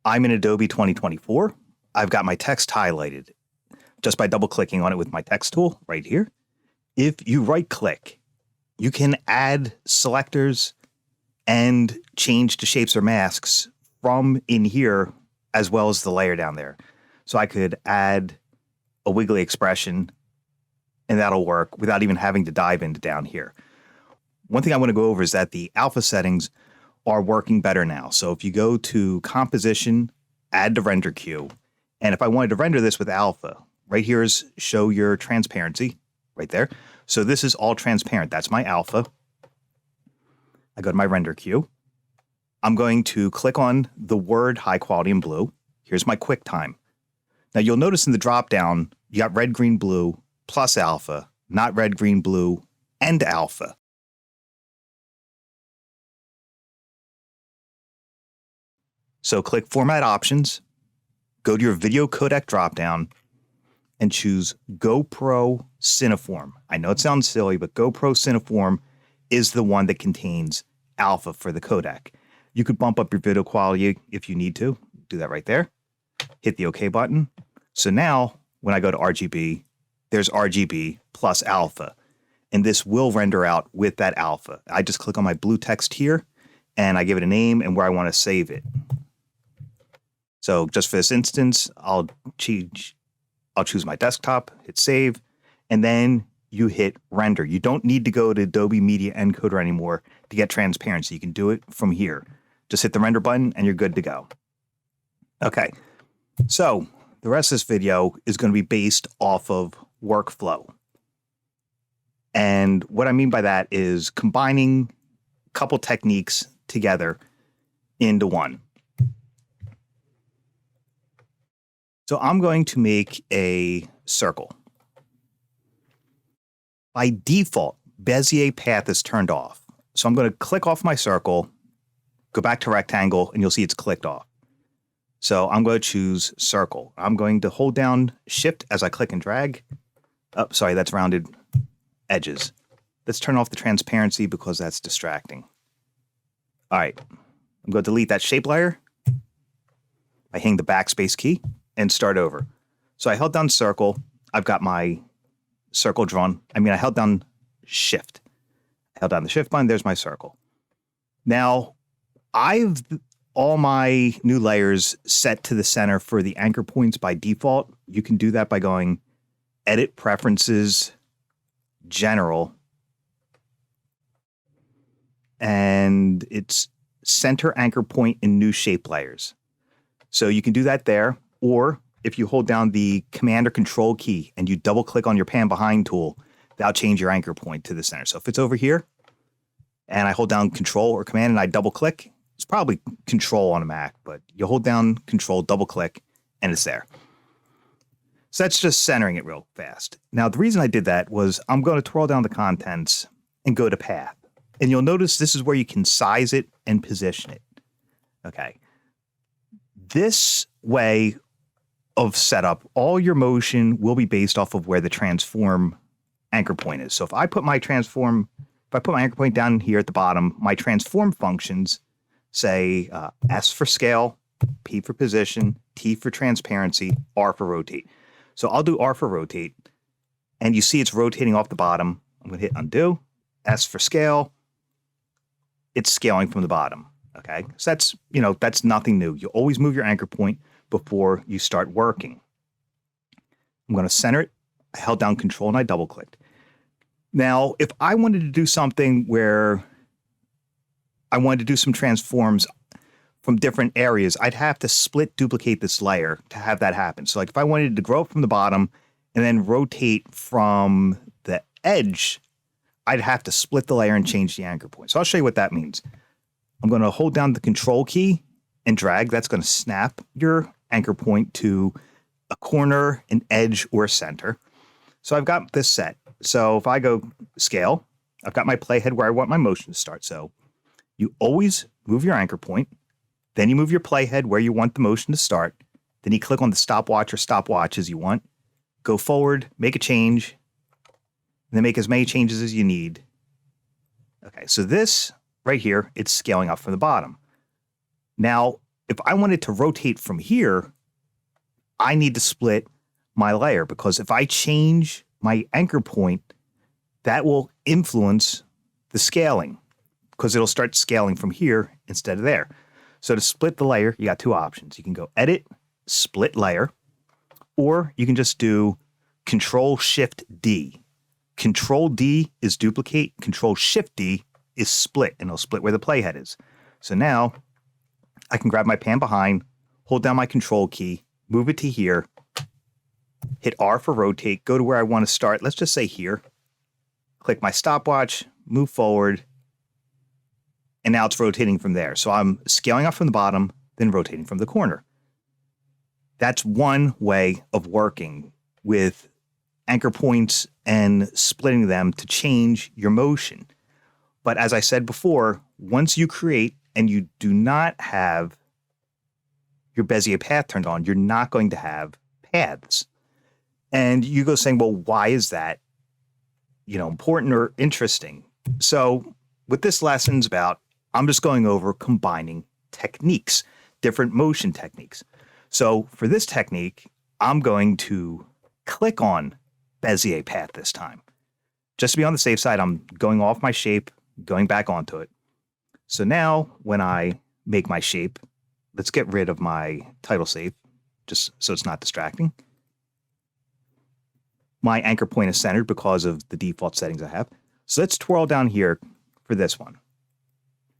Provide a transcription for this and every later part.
I'm in Adobe 2024. I've got my text highlighted just by double clicking on it with my text tool right here. If you right click, you can add selectors and change to shapes or masks from in here as well as the layer down there. So I could add a wiggly expression and that'll work without even having to dive into down here. One thing I want to go over is that the alpha settings are working better now. So if you go to composition, add to render queue, and if I wanted to render this with alpha, right here is show your transparency right there. So this is all transparent. That's my alpha. I go to my render queue. I'm going to click on the word high quality in blue. Here's my QuickTime. Now you'll notice in the drop down, you got red, green, blue plus alpha, not red, green, blue and alpha. So click Format Options, go to your video codec dropdown, and choose GoPro Cineform. I know it sounds silly, but GoPro Cineform is the one that contains alpha for the codec. You could bump up your video quality if you need to. Do that right there. Hit the OK button. So now, when I go to RGB, there's RGB plus alpha. And this will render out with that alpha. I just click on my blue text here, and I give it a name and where I want to save it. So just for this instance, I'll choose my desktop, hit save, and then you hit render. You don't need to go to Adobe Media Encoder anymore to get transparency. You can do it from here. Just hit the render button and you're good to go. Okay, so the rest of this video is going to be based off of workflow. And what I mean by that is combining a couple techniques together into one. So I'm going to make a circle. By default, Bezier path is turned off. So I'm going to click off my circle, go back to rectangle, and you'll see it's clicked off. So I'm going to choose circle. I'm going to hold down shift as I click and drag. Oh, sorry, that's rounded edges. Let's turn off the transparency because that's distracting. All right, I'm going to delete that shape layer by hitting the backspace key and start over. So I held down circle. I've got my circle drawn. I held down shift. I held down the shift button. There's my circle. Now, I've all my new layers set to the center for the anchor points by default. You can do that by going Edit Preferences, General, and it's Center Anchor Point in New Shape Layers. So you can do that there. Or if you hold down the Command or Control key and you double click on your pan behind tool, that'll change your anchor point to the center. So if it's over here and I hold down Control or Command and I double click, it's probably Control on a Mac, but you hold down Control, double click, and it's there. So that's just centering it real fast. Now, the reason I did that was I'm going to twirl down the contents and go to Path. And you'll notice this is where you can size it and position it. Okay. This way of setup, all your motion will be based off of where the transform anchor point is. So if I put my anchor point down here at the bottom, my transform functions say S for scale, P for position, T for transparency, R for rotate. So I'll do R for rotate, and you see it's rotating off the bottom. I'm going to hit undo. S for scale, it's scaling from the bottom. Okay, so that's nothing new. You always move your anchor point before you start working. I'm going to center it. I held down Control and I double clicked. Now, if I wanted to do something where I wanted to do some transforms from different areas, I'd have to split duplicate this layer to have that happen. So like if I wanted to grow up from the bottom and then rotate from the edge, I'd have to split the layer and change the anchor point. So I'll show you what that means. I'm going to hold down the Control key and drag. That's going to snap your anchor point to a corner, an edge, or a center. So I've got this set. So if I go scale, I've got my playhead where I want my motion to start. So you always move your anchor point. Then you move your playhead where you want the motion to start. Then you click on the stopwatch or stopwatches you want. Go forward, make a change, and then make as many changes as you need. Okay, so this right here, it's scaling up from the bottom. Now, if I wanted to rotate from here, I need to split my layer, because if I change my anchor point, that will influence the scaling, because it'll start scaling from here instead of there. So to split the layer, you got two options. You can go Edit, Split Layer, or you can just do Control-Shift-D. Control-D is duplicate, Control-Shift-D is split, and it'll split where the playhead is. So now I can grab my pan behind, hold down my Control key, move it to here, hit R for rotate, go to where I want to start. Let's just say here. Click my stopwatch, move forward, and now it's rotating from there. So I'm scaling up from the bottom, then rotating from the corner. That's one way of working with anchor points and splitting them to change your motion. But as I said before, once you create and you do not have your Bezier path turned on, you're not going to have paths. And you go saying, well, why is that, important or interesting? So what this lesson's about, I'm just going over combining techniques, different motion techniques. So for this technique, I'm going to click on Bezier path this time. Just to be on the safe side, I'm going off my shape, going back onto it. So now when I make my shape, let's get rid of my title safe, just so it's not distracting. My anchor point is centered because of the default settings I have. So let's twirl down here for this one.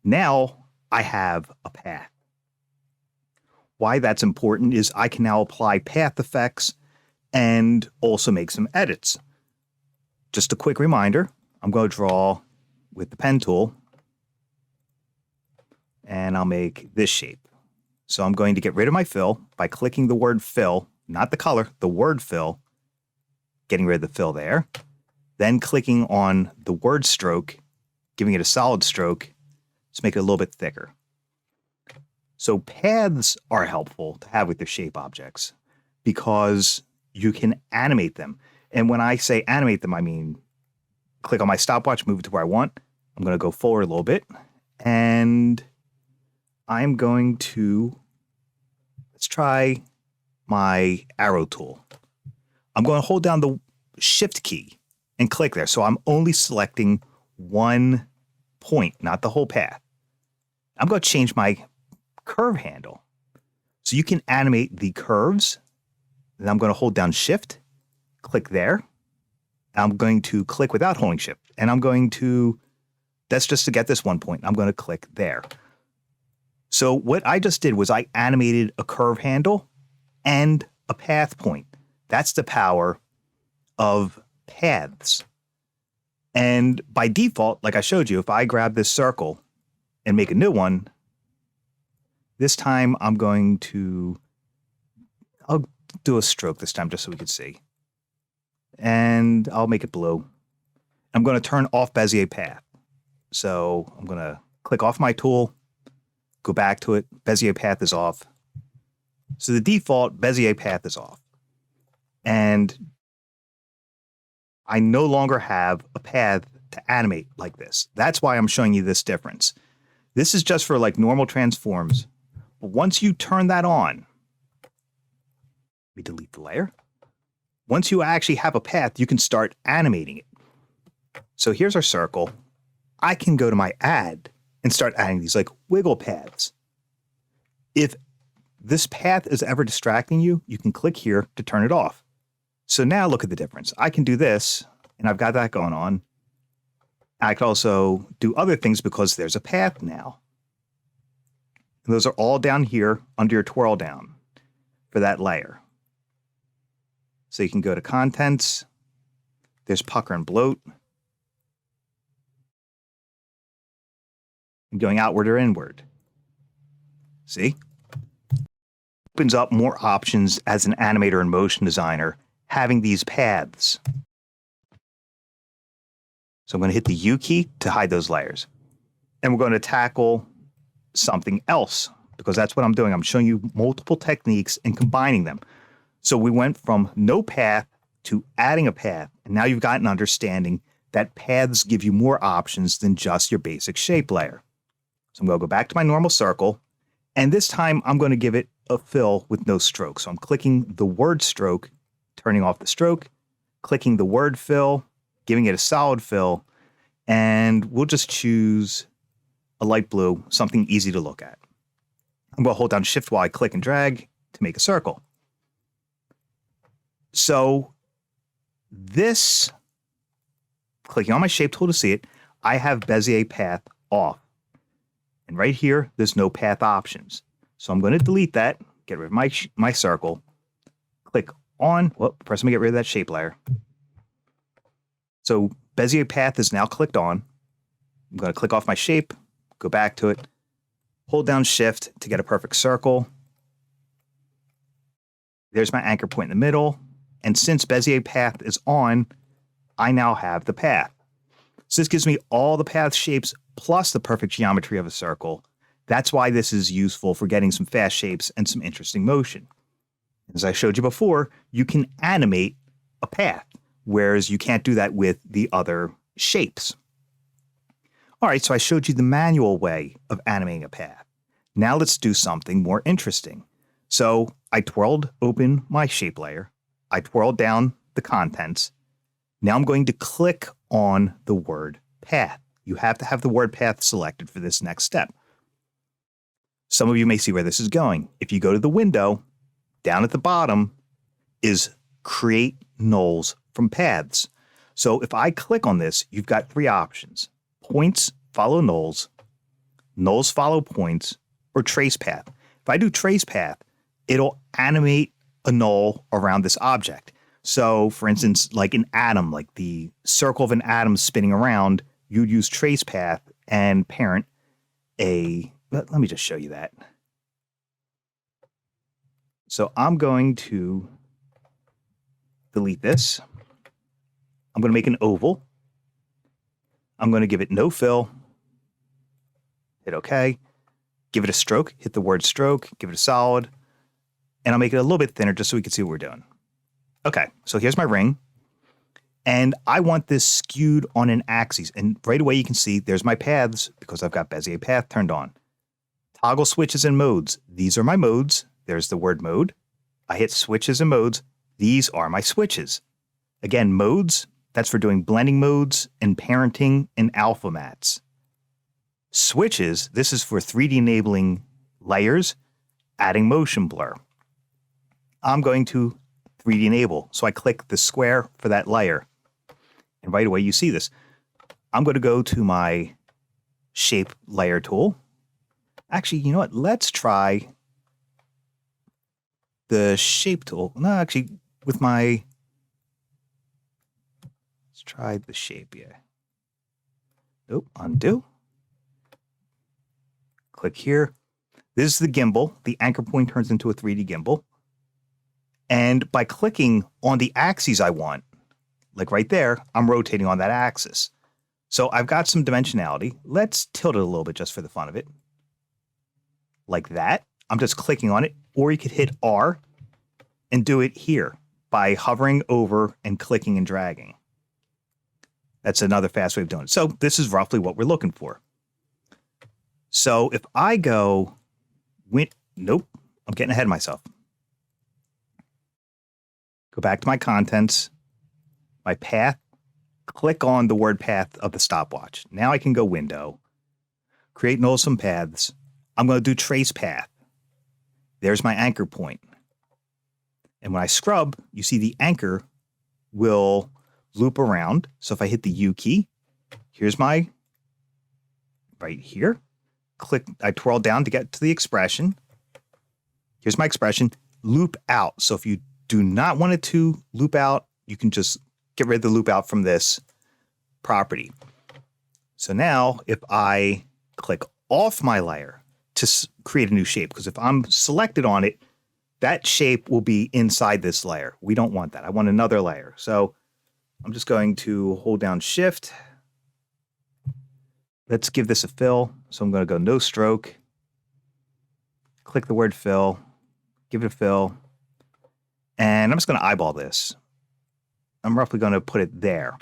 Now I have a path. Why that's important is I can now apply path effects and also make some edits. Just a quick reminder, I'm going to draw with the pen tool, and I'll make this shape. So I'm going to get rid of my fill by clicking the word fill, not the color, the word fill, getting rid of the fill there, then clicking on the word stroke, giving it a solid stroke, to make it a little bit thicker. So paths are helpful to have with your shape objects because you can animate them. And when I say animate them, I mean click on my stopwatch, move it to where I want. I'm going to go forward a little bit, and I'm going to, let's try my arrow tool. I'm going to hold down the Shift key and click there. So I'm only selecting one point, not the whole path. I'm going to change my curve handle. So you can animate the curves. Then I'm going to hold down Shift, click there. I'm going to click without holding Shift. And I'm going to, that's just to get this one point. I'm going to click there. So what I just did was I animated a curve handle and a path point. That's the power of paths. And by default, like I showed you, if I grab this circle and make a new one, this time I'm going to, I'll do a stroke this time just so we can see. And I'll make it blue. I'm going to turn off Bezier path. So I'm going to click off my tool, go back to it. Bezier path is off. So the default Bezier path is off. And I no longer have a path to animate like this. That's why I'm showing you this difference. This is just for like normal transforms. But once you turn that on, let me delete the layer. Once you actually have a path, you can start animating it. So here's our circle. I can go to my add and start adding these like wiggle paths. If this path is ever distracting you, you can click here to turn it off. So now look at the difference. I can do this, and I've got that going on. I can also do other things because there's a path now. And those are all down here under your twirl down for that layer. So you can go to Contents. There's Pucker and Bloat. And going outward or inward. See? Opens up more options as an animator and motion designer, having these paths. So I'm going to hit the U key to hide those layers. And we're going to tackle something else because that's what I'm doing. I'm showing you multiple techniques and combining them. So we went from no path to adding a path. And now you've got an understanding that paths give you more options than just your basic shape layer. So I'm going to go back to my normal circle. And this time I'm going to give it a fill with no stroke. So I'm clicking the word stroke, turning off the stroke, clicking the word fill, giving it a solid fill, and we'll just choose a light blue, something easy to look at. I'm going to hold down Shift while I click and drag to make a circle. So this, clicking on my shape tool to see it, I have Bezier path off. And right here, there's no path options. So I'm going to delete that, get rid of my circle, click on, first let me get rid of that shape layer. So Bezier path is now clicked on. I'm going to click off my shape, go back to it, hold down Shift to get a perfect circle. There's my anchor point in the middle. And since Bezier path is on, I now have the path. So this gives me all the path shapes plus the perfect geometry of a circle. That's why this is useful for getting some fast shapes and some interesting motion. As I showed you before, you can animate a path, whereas you can't do that with the other shapes. All right, so I showed you the manual way of animating a path. Now let's do something more interesting. So I twirled open my shape layer. I twirled down the contents. Now I'm going to click on the word path. You have to have the word path selected for this next step. Some of you may see where this is going. If you go to the window, down at the bottom is create nulls from paths. So if I click on this, you've got three options: points follow nulls, nulls follow points, or trace path. If I do trace path, it'll animate a null around this object. So for instance, like an atom, like the circle of an atom spinning around, you'd use trace path and parent let me just show you that. So I'm going to delete this. I'm going to make an oval. I'm going to give it no fill. Hit OK. Give it a stroke. Hit the word stroke. Give it a solid. And I'll make it a little bit thinner just so we can see what we're doing. Okay, so here's my ring. And I want this skewed on an axis. And right away you can see there's my paths because I've got Bezier path turned on. Toggle switches and modes. These are my modes. There's the word mode. I hit switches and modes. These are my switches. Again, modes, that's for doing blending modes and parenting and alpha mats. Switches, this is for 3D enabling layers, adding motion blur. I'm going to 3D enable. So I click the square for that layer. And right away you see this. I'm going to go to my shape layer tool. Actually, you know what? Let's try the shape tool. No, actually, with my... Let's try the shape, yeah. Nope, undo. Click here. This is the gimbal. The anchor point turns into a 3D gimbal. And by clicking on the axes I want, like right there, I'm rotating on that axis. So I've got some dimensionality. Let's tilt it a little bit just for the fun of it. Like that. I'm just clicking on it. Or you could hit R and do it here by hovering over and clicking and dragging. That's another fast way of doing it. So this is roughly what we're looking for. So if I go, nope, I'm getting ahead of myself. Go back to my contents, my path, click on the word path of the stopwatch. Now I can go window, create nulls from paths. I'm going to do trace path. There's my anchor point. And when I scrub, you see the anchor will loop around. So if I hit the U key, here's my, right here, click, I twirl down to get to the expression. Here's my expression, loop out. So if you do not want it to loop out, you can just get rid of the loop out from this property. So now if I click off my layer to create a new shape, because if I'm selected on it, that shape will be inside this layer. We don't want that. I want another layer. So I'm just going to hold down Shift. Let's give this a fill. So I'm going to go no stroke, click the word fill, give it a fill. And I'm just going to eyeball this. I'm roughly going to put it there.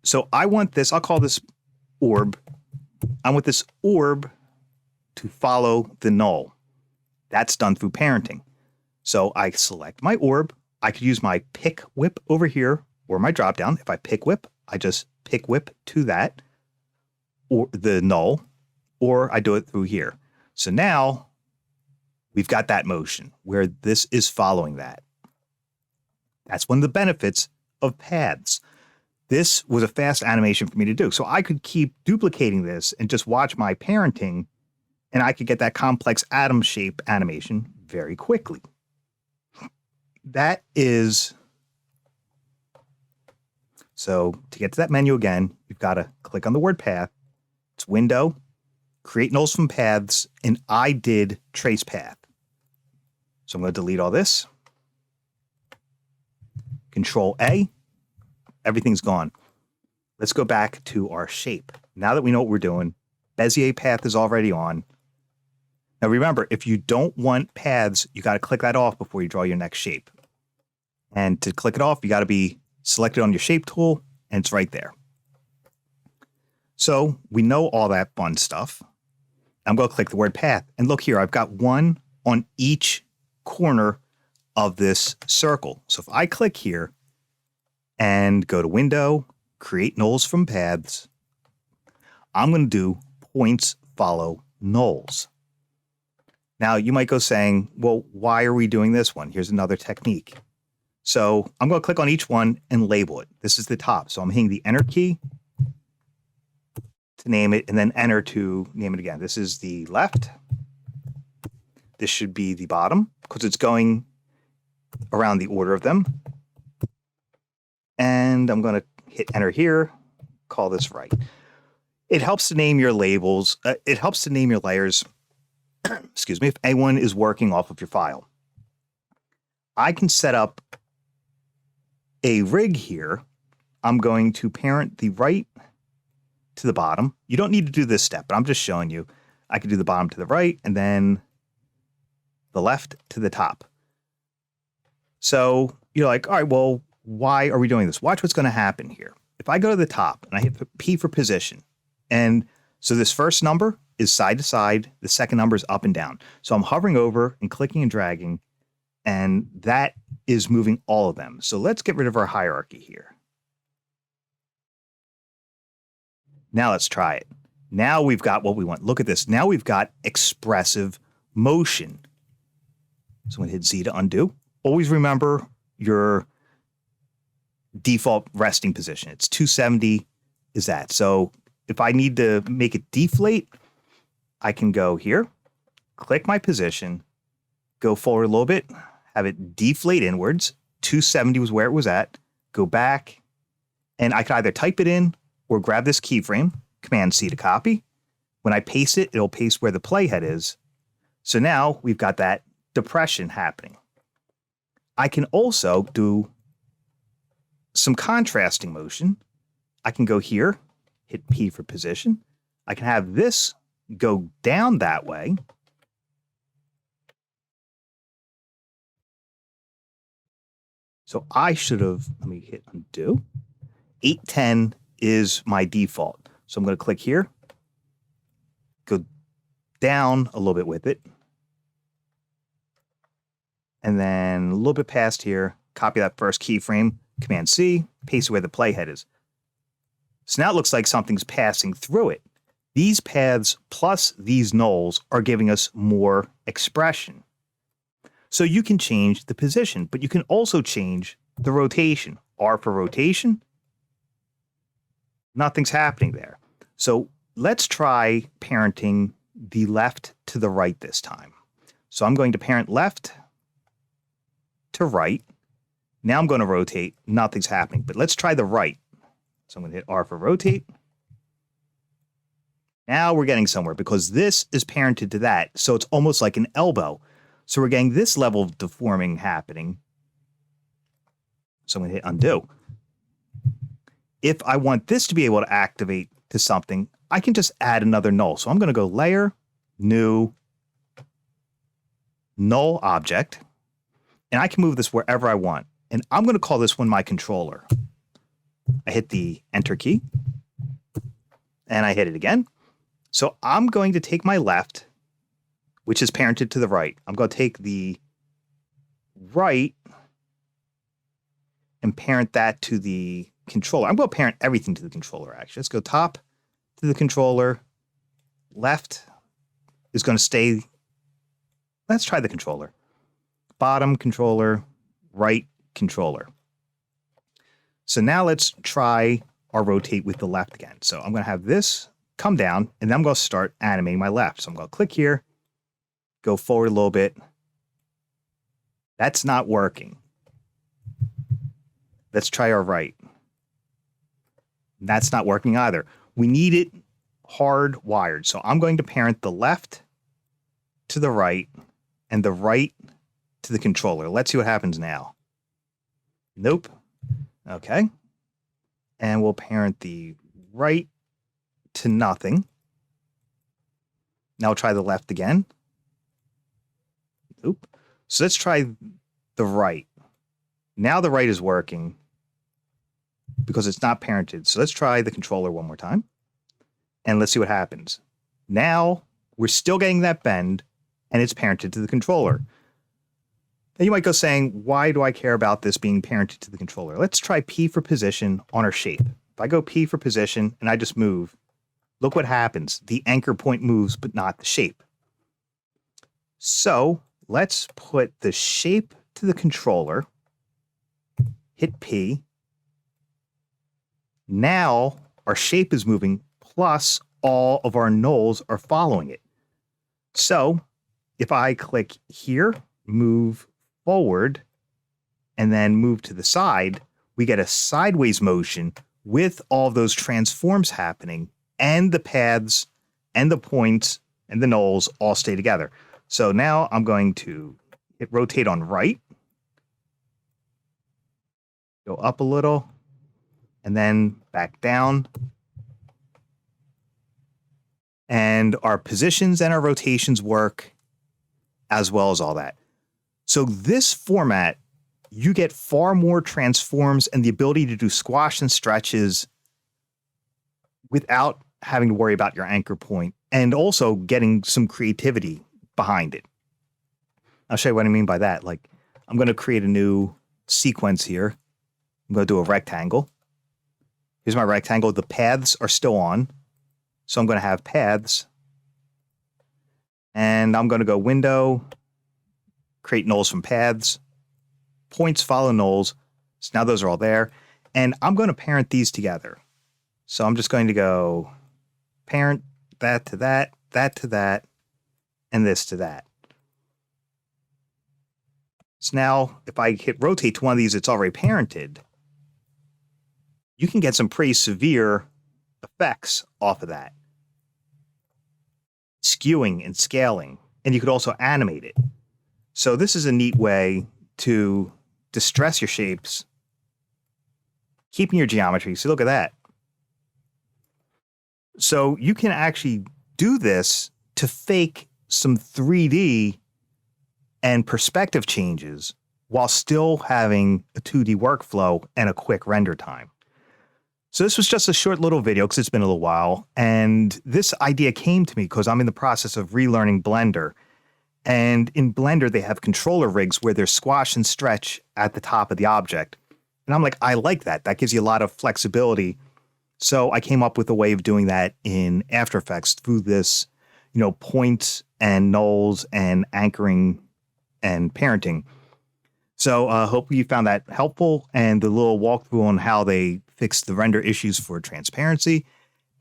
So I want this, I'll call this orb. I want this orb to follow the null. That's done through parenting. So I select my orb. I could use my pick whip over here or my drop down. If I pick whip, I just pick whip to that or the null, or I do it through here. So now we've got that motion where this is following that. That's one of the benefits of paths. This was a fast animation for me to do. So I could keep duplicating this and just watch my parenting, and I could get that complex atom shape animation very quickly. That is, so to get to that menu again, you've got to click on the word path. It's window, create nulls from paths, and I did trace path. So I'm going to delete all this. Control A, everything's gone. Let's go back to our shape. Now that we know what we're doing, Bezier path is already on. Now remember, if you don't want paths, you got to click that off before you draw your next shape. And to click it off, you got to be selected on your shape tool, and it's right there. So we know all that fun stuff. I'm going to click the word path. And look here, I've got one on each corner of this circle. So if I click here and go to window, create nulls from paths, I'm going to do points follow nulls. Now you might go saying, well, why are we doing this one? Here's another technique. So I'm going to click on each one and label it. This is the top. So I'm hitting the enter key to name it, and then enter to name it again. This is the left. This should be the bottom because it's going around the order of them. And I'm going to hit enter here, call this right. It helps to name your labels. It helps to name your layers, excuse me, if anyone is working off of your file. I can set up a rig here. I'm going to parent the right to the bottom. You don't need to do this step, but I'm just showing you. I can do the bottom to the right and then the left to the top. So you're like, all right, well, why are we doing this? Watch what's going to happen here. If I go to the top and I hit P for position, and so this first number is side to side, the second number is up and down. So I'm hovering over and clicking and dragging, and that is moving all of them. So let's get rid of our hierarchy here. Now let's try it. Now we've got what we want. Look at this. Now we've got expressive motion. So I'm going to hit Z to undo. Always remember your default resting position. It's 270 is that. So if I need to make it deflate, I can go here, click my position, go forward a little bit, have it deflate inwards. 270 was where it was at. Go back, and I can either type it in or grab this keyframe, Command C to copy. When I paste it, it'll paste where the playhead is. So now we've got that depression happening. I can also do some contrasting motion. I can go here, hit P for position. I can have this go down that way. So I should have, let me hit undo. 810 is my default. So I'm going to click here, go down a little bit with it, and then a little bit past here, copy that first keyframe, Command C, paste where the playhead is. So now it looks like something's passing through it. These paths plus these nulls are giving us more expression. So you can change the position, but you can also change the rotation. R for rotation, nothing's happening there. So let's try parenting the left to the right this time. So I'm going to parent left to right. Now I'm going to rotate. Nothing's happening, but let's try the right. So I'm going to hit R for rotate. Now we're getting somewhere because this is parented to that. So it's almost like an elbow. So we're getting this level of deforming happening. So I'm going to hit undo. If I want this to be able to activate to something, I can just add another null. So I'm going to go layer, new, null object, and I can move this wherever I want. And I'm going to call this one my controller. I hit the enter key, and I hit it again. So I'm going to take my left which is parented to the right. I'm going to take the right and parent that to the controller. I'm going to parent everything to the controller, actually. Let's go top to the controller. Left is going to stay. Let's try the controller. Bottom controller, right controller. So now let's try our rotate with the left again. So I'm going to have this come down, and then I'm going to start animating my left. So I'm going to click here, go forward a little bit. That's not working. Let's try our right. That's not working either. We need it hardwired. So I'm going to parent the left to the right and the right to the controller. Let's see what happens now. Nope. Okay. And we'll parent the right to nothing. Now we'll try the left again. Nope. So let's try the right. Now the right is working because it's not parented. So let's try the controller one more time. And let's see what happens. Now we're still getting that bend, and it's parented to the controller. Now you might go saying, why do I care about this being parented to the controller? Let's try P for position on our shape. If I go P for position and I just move, look what happens. The anchor point moves, but not the shape. So let's put the shape to the controller, hit P. Now our shape is moving, plus all of our nulls are following it. So if I click here, move forward, and then move to the side, we get a sideways motion with all of those transforms happening, and the paths and the points and the nulls all stay together. So now I'm going to hit rotate on right, go up a little, and then back down. And our positions and our rotations work as well as all that. So this format, you get far more transforms and the ability to do squash and stretches without having to worry about your anchor point, and also getting some creativity behind it. I'll show you what I mean by that. Like, I'm going to create a new sequence here. I'm going to do a rectangle. Here's my rectangle. The paths are still on. So I'm going to have paths. And I'm going to go window, create nulls from paths. Points follow nulls. So now those are all there. And I'm going to parent these together. So I'm just going to go parent that to that, that to that, and this to that. So now if I hit rotate to one of these, it's already parented. You can get some pretty severe effects off of that. Skewing and scaling. And you could also animate it. So this is a neat way to distress your shapes, keeping your geometry. So look at that. So you can actually do this to fake some 3D and perspective changes while still having a 2D workflow and a quick render time. So this was just a short little video because it's been a little while. And this idea came to me because I'm in the process of relearning Blender. And in Blender, they have controller rigs where there's squash and stretch at the top of the object. And I'm like, I like that. That gives you a lot of flexibility. So I came up with a way of doing that in After Effects through this, points and nulls and anchoring and parenting. So hopefully you found that helpful, and the little walkthrough on how they fix the render issues for transparency.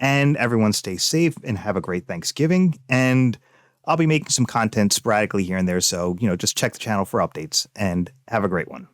And everyone stay safe and have a great Thanksgiving. And I'll be making some content sporadically here and there. So, just check the channel for updates and have a great one.